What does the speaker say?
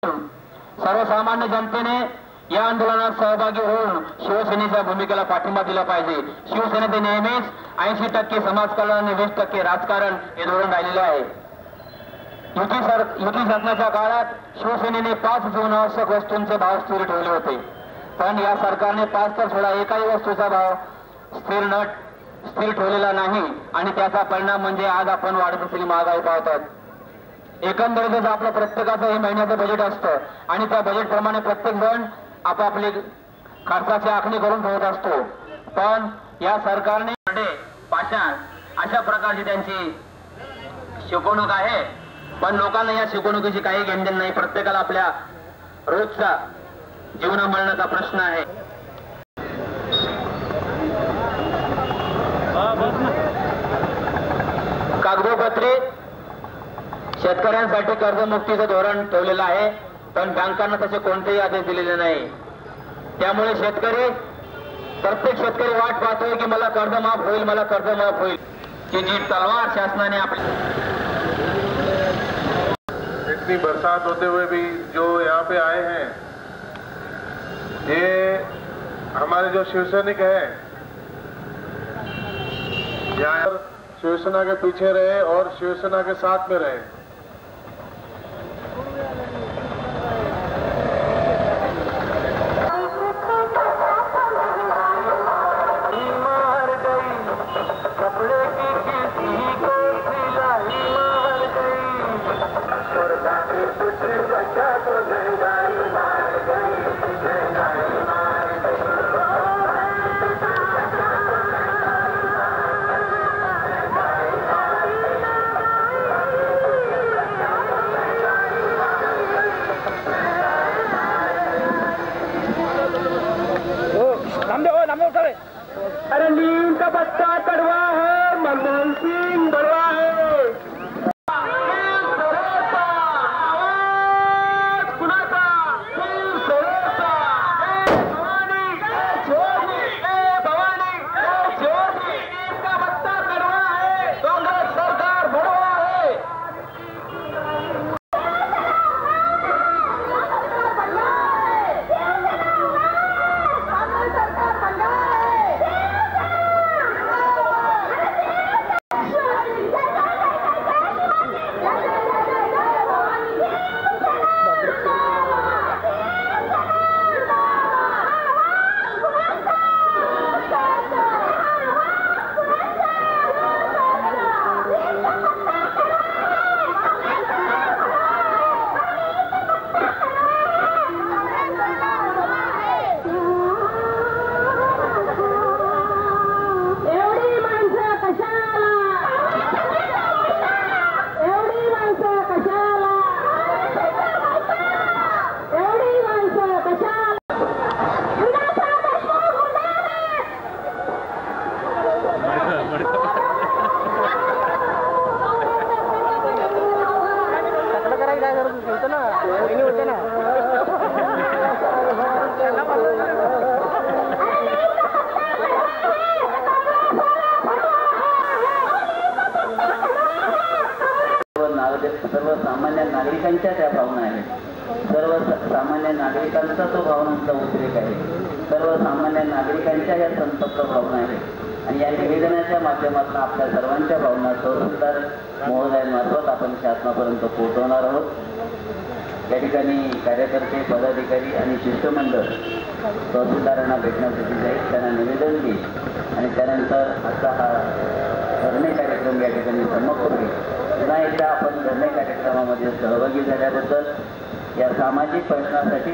सर्वसामान्य जनतेने या आंदोलनात सहभागी होऊन शिवसेनेच्या भूमिकेला पाठिंबा दिला पाहिजे। शिवसेनेचे नेहमीच 80% समाजकारण आणि 20% राजकारण हे धोरण राहिलेले आहे। युती शासनाच्या काळात शिवसेनेने 5 जीवनावश्यक वस्तूंचे भाव स्थिर ठेवले होते, पण या सरकारने 5 तर सोडा एकाही वस्तूचा भाव स्थिर ठेवलेला नाही आणि त्याचा परिणाम म्हणजे आज आपण वाढत असलेली महागाई पाहतात। एकंदरीतच आपलं प्रत्येकाचं हे महिन्याचं बजेट असतं आणि त्या बजेट प्रमाणे प्रत्येक जण आपापली खर्चाची आखणी करून ठेवत असतो, पण या सरकारने पाषाण अशा प्रकारची त्यांची शिकवणूक आहे, पण लोकांना या शिकवणुकीची काही घेणदेण नाही। प्रत्येकाला आपल्या रोजचा जीवन मरणाचा प्रश्न आहे। कागदोपत्री शेतकऱ्यांसाठी कर्जमुक्तीचं धोरण ठेवलेलं आहे, पण बँकांना तसे कोणतेही आदेश दिलेले नाही। त्यामुळे प्रत्येक शेतकरी वाट पाहतोय की मला कर्ज माफ होईल, मला कर्ज माफ होईल, की जी तलवार शासनाने आपली। इतनी बरसात होते हुए भी जो यहाँ पे आए हैं, ये हमारे जो शिवसैनिक हैं, यहाँ शिवसेना के पीछे रहे और शिवसेना के साथ में रहे। अरे नीम का पत्ता कड़वा है, मनमोहन सिंह बड़वा है। सर्वसामान्य नागरिकांच्या त्या भावना आहेत। सर्वसामान्य नागरिकांचा तो भावनांचा उद्रेक आहे। सर्वसामान्य नागरिकांच्या या संतप्त भावना आहेत आणि या निवेदनाच्या माध्यमातून आपल्या सर्वांच्या भावना तहसीलदार महोदयांमार्फत आपण शासनापर्यंत पोहोचवणार आहोत। या ठिकाणी कार्यकर्ते, पदाधिकारी आणि शिष्टमंडळ तहसीलदारांना भेटण्यासाठी जाईल, त्यांना निवेदन देईल आणि त्यानंतर आजचा हा धरणे कार्यक्रम या ठिकाणी समाप्त होईल। पुन्हा एकदा आपण धरणे कार्यक्रमामध्ये सहभागी झाल्याबद्दल, या सामाजिक प्रश्नासाठी